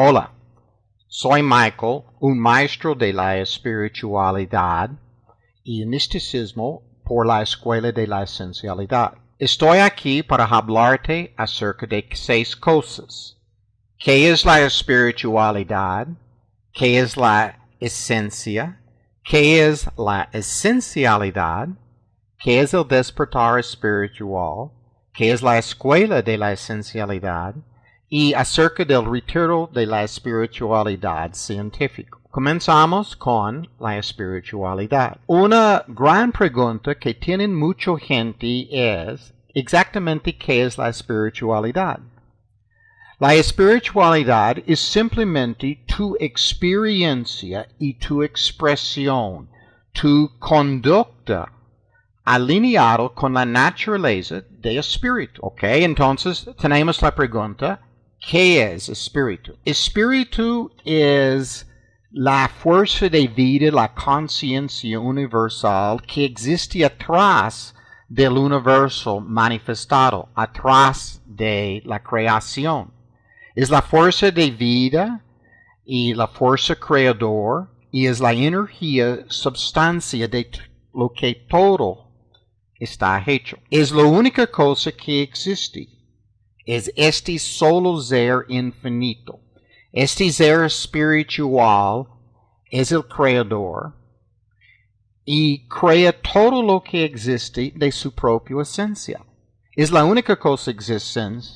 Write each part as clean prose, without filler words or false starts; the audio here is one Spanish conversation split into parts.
Hola, soy Michael, un maestro de la espiritualidad y misticismo por la Escuela de la Esencialidad. Estoy aquí para hablarte acerca de 6 cosas. ¿Qué es la espiritualidad? ¿Qué es la esencia? ¿Qué es la esencialidad? ¿Qué es el despertar espiritual? ¿Qué es la escuela de la esencialidad? Y acerca del retiro de la espiritualidad científica. Comenzamos con la espiritualidad. Una gran pregunta que tienen mucha gente es exactamente qué es la espiritualidad. La espiritualidad es simplemente tu experiencia y tu expresión, tu conducta alineado con la naturaleza de espíritu. Ok, entonces tenemos la pregunta, ¿qué es espíritu? Espíritu es la fuerza de vida, la conciencia universal que existe atrás del universo manifestado, atrás de la creación. Es la fuerza de vida y la fuerza creador y es la energía, substancia de lo que todo está hecho. Es la única cosa que existe. Es este solo ser infinito. Este ser espiritual es el creador y crea todo lo que existe de su propia esencia. Es la única cosa que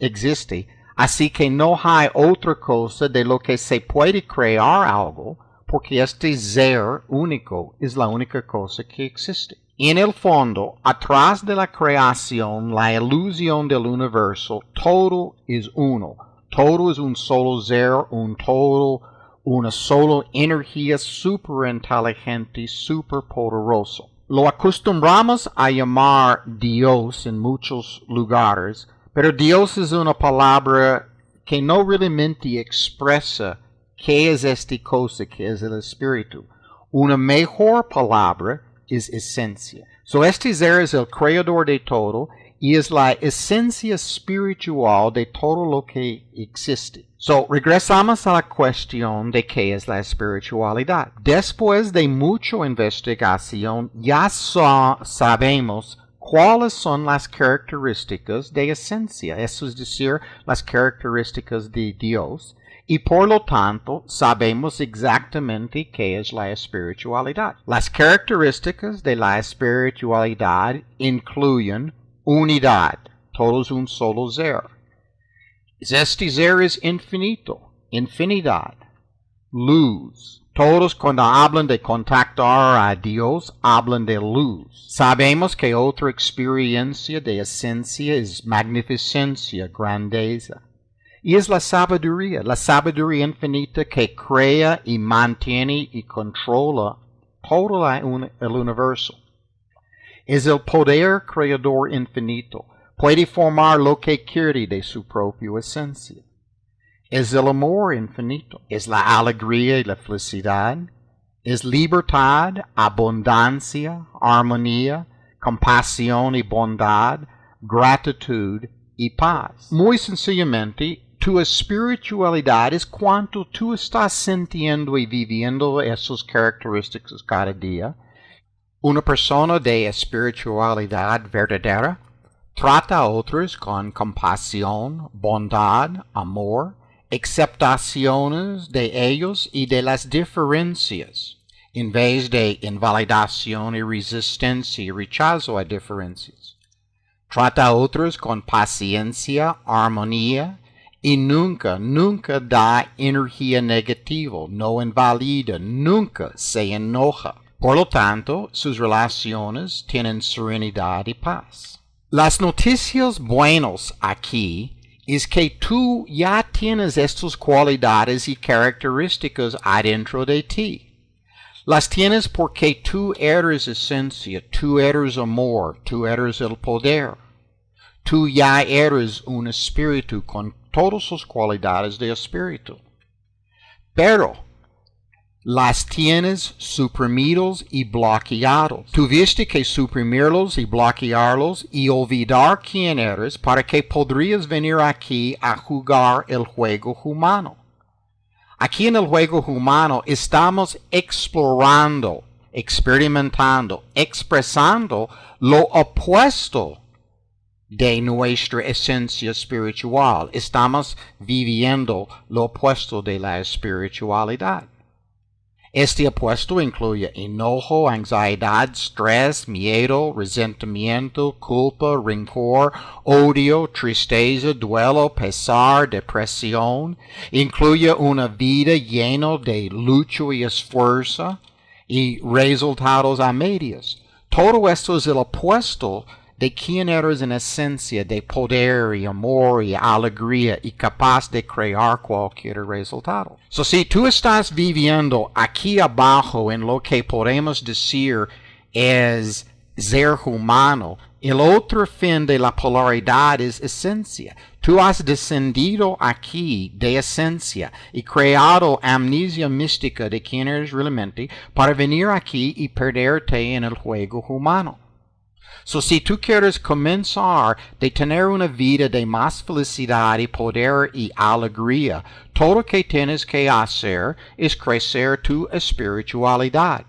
existe, así que no hay otra cosa de lo que se puede crear algo, porque este ser único es la única cosa que existe. En el fondo, atrás de la creación, la ilusión del universo, todo es uno. Todo es un solo ser, un todo, una sola energía super inteligente, super poderoso. Lo acostumbramos a llamar Dios en muchos lugares, pero Dios es una palabra que no realmente expresa qué es esta cosa, qué es el espíritu. Una mejor palabra es esencia. So este ser es el creador de todo y es la esencia espiritual de todo lo que existe. So regresamos a la cuestión de qué es la espiritualidad. Después de mucha investigación ya sabemos cuáles son las características de esencia, eso es decir, las características de Dios. Y por lo tanto, sabemos exactamente qué es la espiritualidad. Las características de la espiritualidad incluyen unidad, todos un solo ser. Este ser es infinito, infinidad, luz. Todos cuando hablan de contactar a Dios, hablan de luz. Sabemos que otra experiencia de esencia es magnificencia, grandeza. Y es la sabiduría infinita que crea y mantiene y controla todo el universo. Es el poder creador infinito. Puede formar lo que quiere de su propia esencia. Es el amor infinito. Es la alegría y la felicidad. Es libertad, abundancia, armonía, compasión y bondad, gratitud y paz. Muy sencillamente, tu espiritualidad es cuanto tú estás sintiendo y viviendo esas características cada día. Una persona de espiritualidad verdadera trata a otros con compasión, bondad, amor, aceptaciones de ellos y de las diferencias, en vez de invalidación y resistencia y rechazo a diferencias. Trata a otros con paciencia, armonía, y nunca da energía negativa, no invalida, nunca se enoja. Por lo tanto, sus relaciones tienen serenidad y paz. Las noticias buenas aquí es que tú ya tienes estas cualidades y características adentro de ti. Las tienes porque tú eres esencia, tú eres amor, tú eres el poder. Tú ya eres un espíritu con todas sus cualidades de espíritu. Pero las tienes suprimidos y bloqueados. Tuviste que suprimirlos y bloquearlos y olvidar quién eres para que podrías venir aquí a jugar el juego humano. Aquí en el juego humano estamos explorando, experimentando, expresando lo opuesto de nuestra esencia espiritual. Estamos viviendo lo opuesto de la espiritualidad. Este opuesto incluye enojo, ansiedad, estrés, miedo, resentimiento, culpa, rencor, odio, tristeza, duelo, pesar, depresión. Incluye una vida llena de lucha y esfuerzo y resultados a medias. Todo esto es el opuesto de quien eres en esencia, de poder y amor y alegría y capaz de crear cualquier resultado. So, si tú estás viviendo aquí abajo en lo que podemos decir es ser humano, el otro fin de la polaridad es esencia. Tú has descendido aquí de esencia y creado amnesia mística de quien eres realmente para venir aquí y perderte en el juego humano. So, si tú quieres comenzar de tener una vida de más felicidad y poder y alegría, todo lo que tienes que hacer es crecer tu espiritualidad.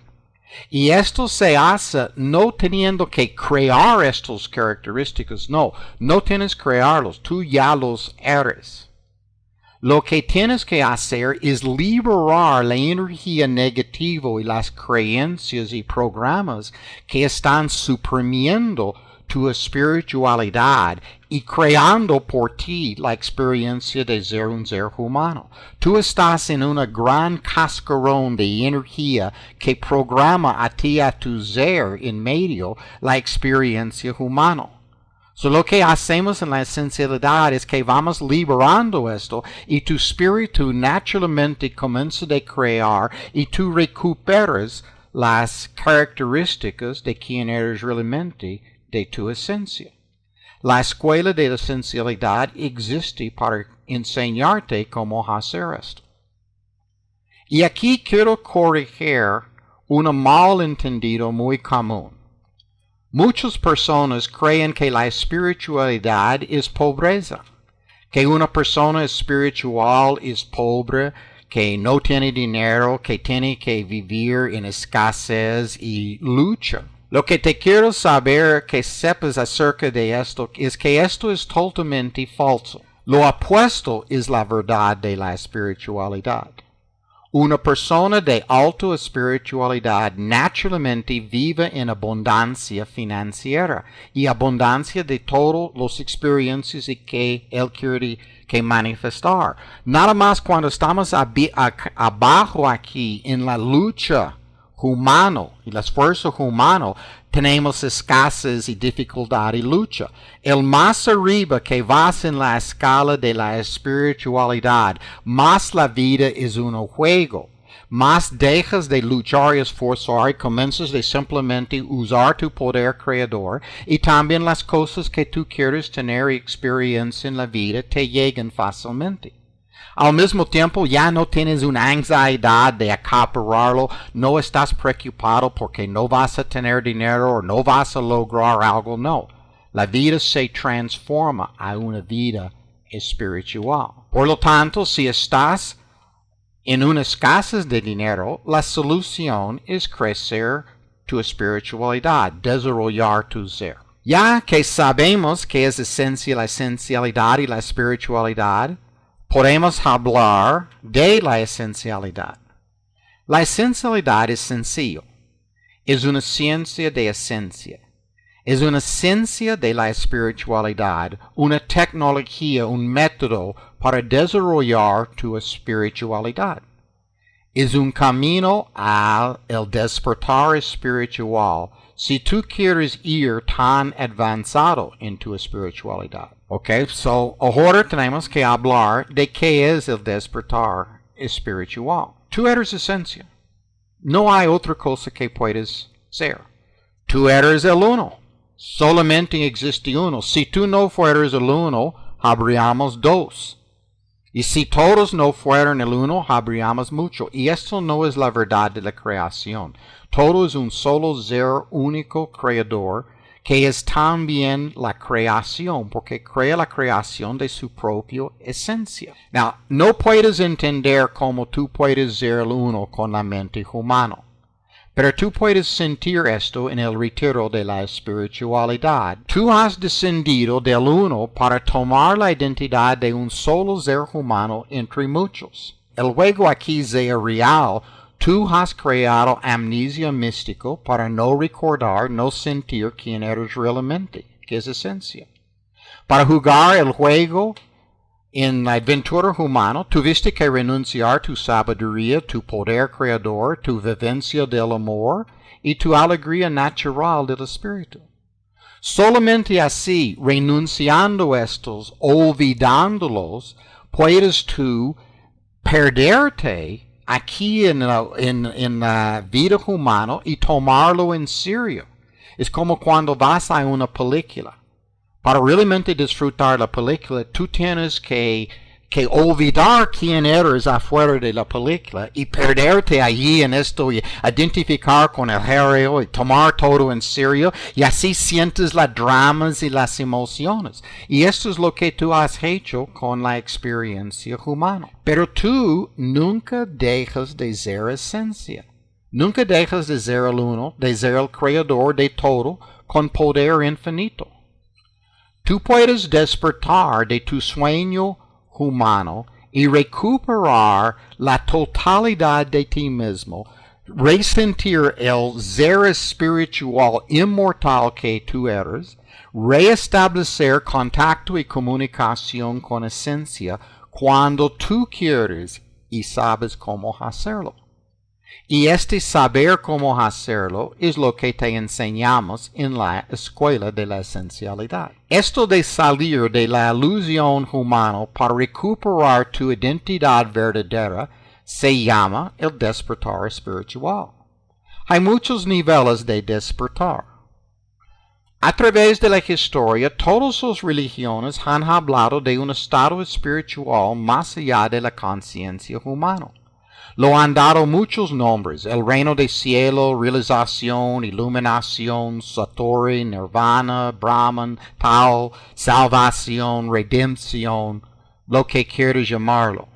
Y esto se hace no teniendo que crear estas características, no tienes que crearlos, tú ya los eres. Lo que tienes que hacer es liberar la energía negativa y las creencias y programas que están suprimiendo tu espiritualidad y creando por ti la experiencia de ser un ser humano. Tú estás en una gran cascarón de energía que programa a ti, a tu ser en medio la experiencia humana. So, lo que hacemos en la esencialidad es que vamos liberando esto y tu espíritu naturalmente comienza a crear y tú recuperas las características de quien eres realmente de tu esencia. La escuela de la esencialidad existe para enseñarte cómo hacer esto. Y aquí quiero corregir un malentendido muy común. Muchas personas creen que la espiritualidad es pobreza, que una persona espiritual es pobre, que no tiene dinero, que tiene que vivir en escasez y lucha. Lo que te quiero saber que sepas acerca de esto es que esto es totalmente falso. Lo opuesto es la verdad de la espiritualidad. Una persona de alta espiritualidad naturalmente vive en abundancia financiera y abundancia de todas las experiencias que él quiere que manifestar. Nada más cuando estamos abajo aquí en la lucha humano y las fuerzas humanas, tenemos escasez y dificultad y lucha. El más arriba que vas en la escala de la espiritualidad, más la vida es un juego. Más dejas de luchar y esforzar y comienzas de simplemente usar tu poder creador y también las cosas que tú quieres tener y experiencia en la vida te llegan fácilmente. Al mismo tiempo ya no tienes una ansiedad de acapararlo, no estás preocupado porque no vas a tener dinero o no vas a lograr algo, no. La vida se transforma a una vida espiritual. Por lo tanto, si estás en una escasez de dinero, la solución es crecer tu espiritualidad, desarrollar tu ser. Ya que sabemos que es la esencialidad y la espiritualidad, podemos hablar de la esencialidad. La esencialidad es sencillo. Es una ciencia de esencia. Es una ciencia de la espiritualidad, una tecnología, un método para desarrollar tu espiritualidad. Es un camino al despertar espiritual si tú quieres ir tan avanzado en tu espiritualidad. Okay, so ahora tenemos que hablar de qué es el despertar espiritual. Tú eres esencia. No hay otra cosa que puedes ser. Tú eres el uno. Solamente existe uno. Si tú no fueras el uno, habríamos dos. Y si todos no fueran el uno, habríamos mucho. Y esto no es la verdad de la creación. Todo es un solo ser único creador que es también la creación, porque crea la creación de su propia esencia. Now, no puedes entender cómo tú puedes ser el uno con la mente humana, pero tú puedes sentir esto en el retiro de la espiritualidad. Tú has descendido del uno para tomar la identidad de un solo ser humano entre muchos. El juego aquí es real. Tú has creado amnesia místico para no recordar, no sentir quién eres realmente, que es esencia. Para jugar el juego en la aventura humana, tuviste que renunciar tu sabiduría, tu poder creador, tu vivencia del amor y tu alegría natural del espíritu. Solamente así, renunciando estos, olvidándolos, puedes tú perderte aquí en la vida humana y tomarlo en serio. Es como cuando vas a una película. Para realmente disfrutar la película, tú tienes que olvidar quién eres afuera de la película y perderte allí en esto y identificar con el héroe y tomar todo en serio y así sientes las dramas y las emociones. Y esto es lo que tú has hecho con la experiencia humana. Pero tú nunca dejas de ser esencia. Nunca dejas de ser el uno, de ser el creador de todo con poder infinito. Tú puedes despertar de tu sueño humano y recuperar la totalidad de ti mismo, resentir el ser espiritual inmortal que tú eres, reestablecer contacto y comunicación con esencia cuando tú quieres y sabes cómo hacerlo. Y este saber cómo hacerlo es lo que te enseñamos en la escuela de la esencialidad. Esto de salir de la ilusión humana para recuperar tu identidad verdadera se llama el despertar espiritual. Hay muchos niveles de despertar. A través de la historia, todas las religiones han hablado de un estado espiritual más allá de la conciencia humana. Lo han dado muchos nombres: el reino del cielo, realización, iluminación, satori, nirvana, brahman, Powell, salvación, redención, lo que quieras llamarlo.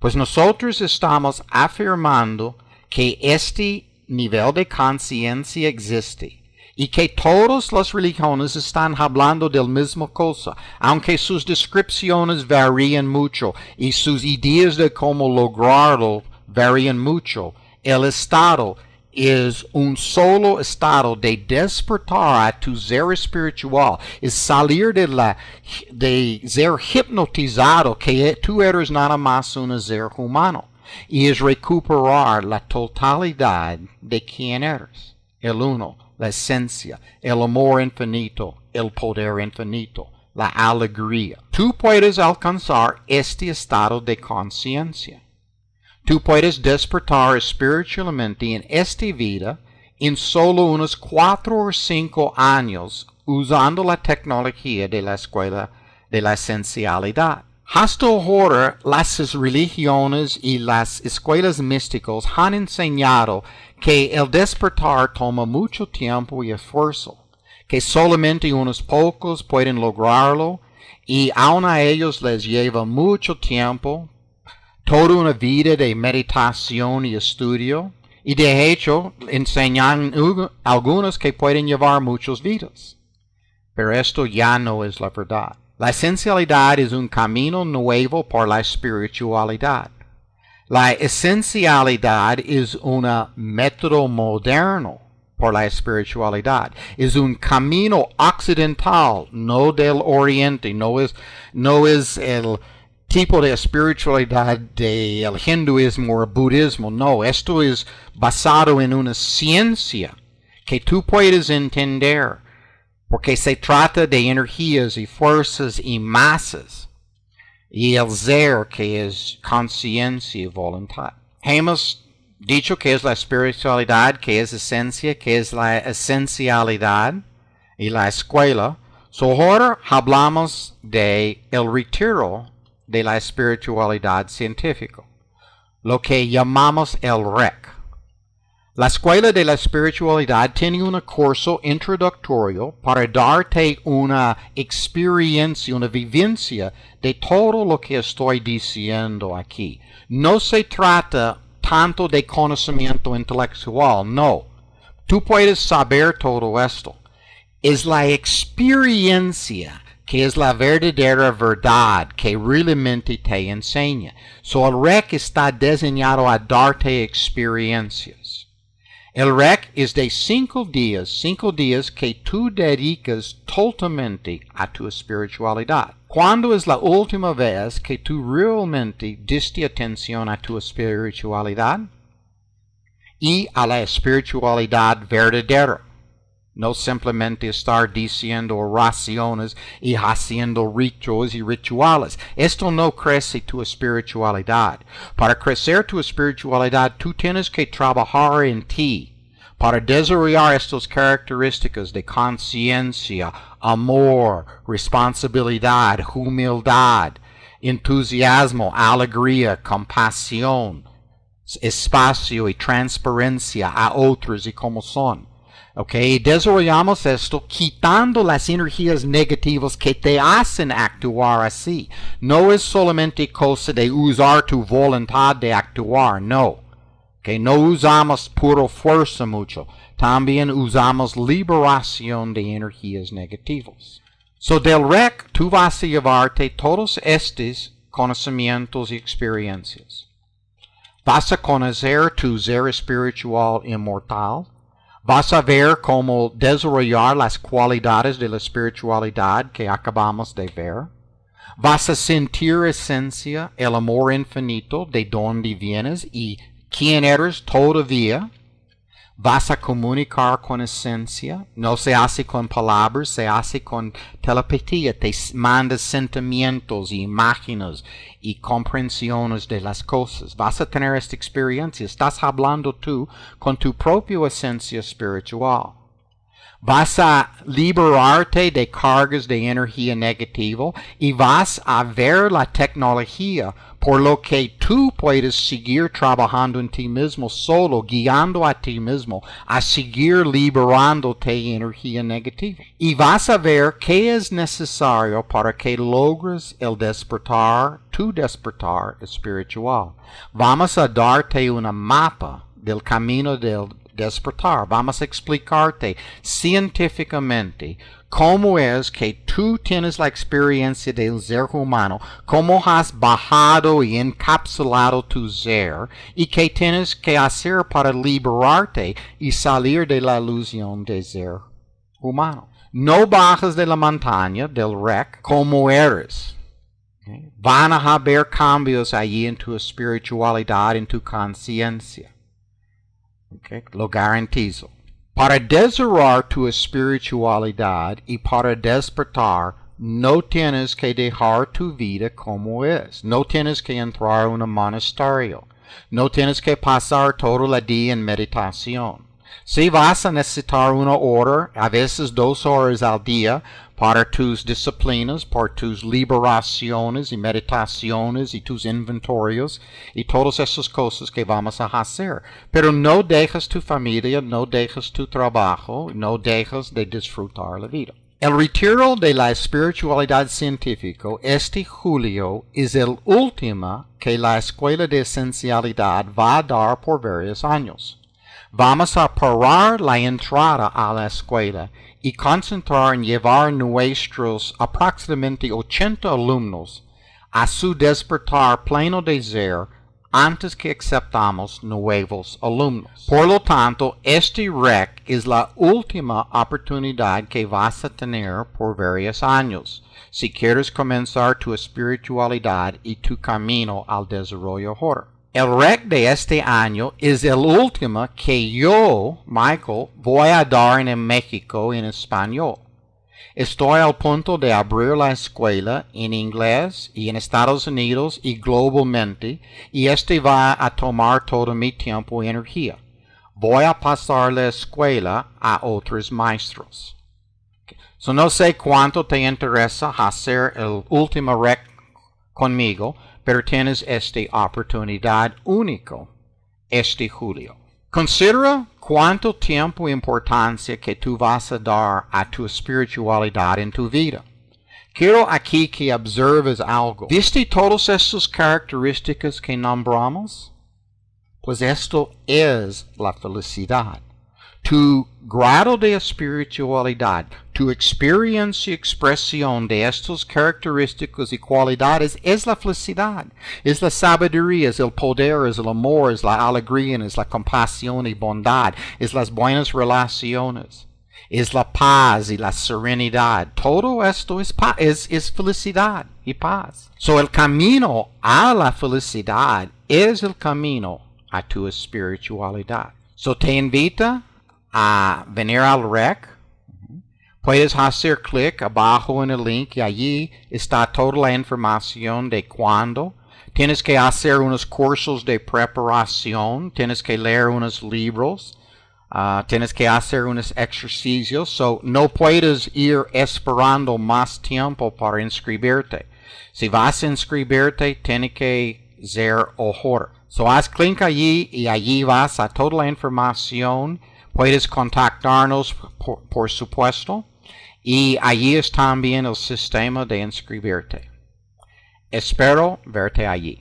Pues nosotros estamos afirmando que este nivel de conciencia existe y que todas las religiones están hablando de la misma cosa, aunque sus descripciones varían mucho y sus ideas de cómo lograrlo varían mucho. El estado es un solo estado de despertar a tu ser espiritual, es salir de ser hipnotizado que tú eres nada más un ser humano, y es recuperar la totalidad de quien eres, el uno, la esencia, el amor infinito, el poder infinito, la alegría. Tú puedes alcanzar este estado de conciencia. Tú puedes despertar espiritualmente en esta vida en solo unos 4 o 5 años usando la tecnología de la escuela de la esencialidad. Hasta ahora, las religiones y las escuelas místicas han enseñado que el despertar toma mucho tiempo y esfuerzo, que solamente unos pocos pueden lograrlo y aun a ellos les lleva mucho tiempo, toda una vida de meditación y estudio, y de hecho enseñan algunos que pueden llevar muchas vidas. Pero esto ya no es la verdad. La esencialidad es un camino nuevo por la espiritualidad. La esencialidad es un método moderno por la espiritualidad. Es un camino occidental, no del oriente, no es el tipo de espiritualidad del hinduismo o budismo. No, esto es basado en una ciencia que tú puedes entender, porque se trata de energías y fuerzas y masas, y el ser que es conciencia y voluntad. Hemos dicho que es la espiritualidad, que es esencia, que es la esencialidad y la escuela. So ahora hablamos de el retiro de la espiritualidad científica, lo que llamamos el REC. La escuela de la espiritualidad tiene un curso introductorio para darte una experiencia, una vivencia de todo lo que estoy diciendo aquí. No se trata tanto de conocimiento intelectual, no. Tú puedes saber todo esto. Es la experiencia que es la verdadera verdad que realmente te enseña. So el REC está diseñado a darte experiencias. El REC es de 5 días que tú dedicas totalmente a tu espiritualidad. ¿Cuándo es la última vez que tú realmente diste atención a tu espiritualidad? Y a la espiritualidad verdadera. No simplemente estar diciendo oraciones y haciendo ritos y rituales. Esto no crece tu espiritualidad. Para crecer tu espiritualidad, tú tienes que trabajar en ti para desarrollar estas características de conciencia, amor, responsabilidad, humildad, entusiasmo, alegría, compasión, espacio y transparencia a otros y como son. Okay, desarrollamos esto quitando las energías negativas que te hacen actuar así. No es solamente cosa de usar tu voluntad de actuar, no. Okay, no usamos pura fuerza mucho. También usamos liberación de energías negativas. So del REC tú vas a llevarte todos estos conocimientos y experiencias. Vas a conocer tu ser espiritual inmortal. Vas a ver cómo desarrollar las cualidades de la espiritualidad que acabamos de ver. Vas a sentir esencia, el amor infinito de donde vienes y quien eres todavía. Vas a comunicar con esencia. No se hace con palabras, se hace con telepatía. Te manda sentimientos, imágenes y comprensiones de las cosas. Vas a tener esta experiencia. Estás hablando tú con tu propia esencia espiritual. Vas a liberarte de cargas de energía negativa y vas a ver la tecnología por lo que tú puedes seguir trabajando en ti mismo solo, guiando a ti mismo a seguir liberándote de energía negativa. Y vas a ver qué es necesario para que logres el despertar, tu despertar espiritual. Vamos a darte una mapa del camino del despertar. Vamos a explicarte científicamente cómo es que tú tienes la experiencia del ser humano, cómo has bajado y encapsulado tu ser y qué tienes que hacer para liberarte y salir de la ilusión de ser humano. No bajas de la montaña del REC como eres. Okay. Van a haber cambios allí en tu espiritualidad, en tu conciencia. Okay, lo garantizo. Para desarrollar tu espiritualidad y para despertar, no tienes que dejar tu vida como es. No tienes que entrar en un monasterio. No tienes que pasar todo el día en meditación. Si vas a necesitar una hora, a veces 2 horas al día, para tus disciplinas, para tus liberaciones y meditaciones y tus inventorios y todas esas cosas que vamos a hacer. Pero no dejas tu familia, no dejas tu trabajo, no dejas de disfrutar la vida. El retiro de la espiritualidad científica este julio es el último que la Escuela de Esencialidad va a dar por varios años. Vamos a parar la entrada a la escuela y concentrar en llevar nuestros aproximadamente 80 alumnos a su despertar pleno de ser antes que aceptamos nuevos alumnos. Por lo tanto, este REC es la última oportunidad que vas a tener por varios años si quieres comenzar tu espiritualidad y tu camino al desarrollo ahora. El REC de este año es el último que yo, Michael, voy a dar en México en español. Estoy al punto de abrir la escuela en inglés y en Estados Unidos y globalmente, y este va a tomar todo mi tiempo y energía. Voy a pasar la escuela a otros maestros. So no sé cuánto te interesa hacer el último REC conmigo, pero tienes esta oportunidad única este julio. Considera cuánto tiempo e importancia que tú vas a dar a tu espiritualidad en tu vida. Quiero aquí que observes algo. ¿Viste todas estas características que nombramos? Pues esto es la felicidad. Tu grado de espiritualidad, tu experiencia y expresión de estas características y cualidades es la felicidad, es la sabiduría, es el poder, es el amor, es la alegría, es la compasión y bondad, es las buenas relaciones, es la paz y la serenidad. Todo esto es felicidad y paz. So el camino a la felicidad es el camino a tu espiritualidad. So te invita a venir al rec. Puedes hacer clic abajo en el link y allí está toda la información de cuándo. Tienes que hacer unos cursos de preparación, tienes que leer unos libros, tienes que hacer unos ejercicios. So no puedes ir esperando más tiempo para inscribirte. Si vas a inscribirte, tienes que ser ahora. So haz clic allí y allí vas a toda la información. Puedes contactarnos por supuesto. Y allí es también el sistema de inscribirte. Espero verte allí.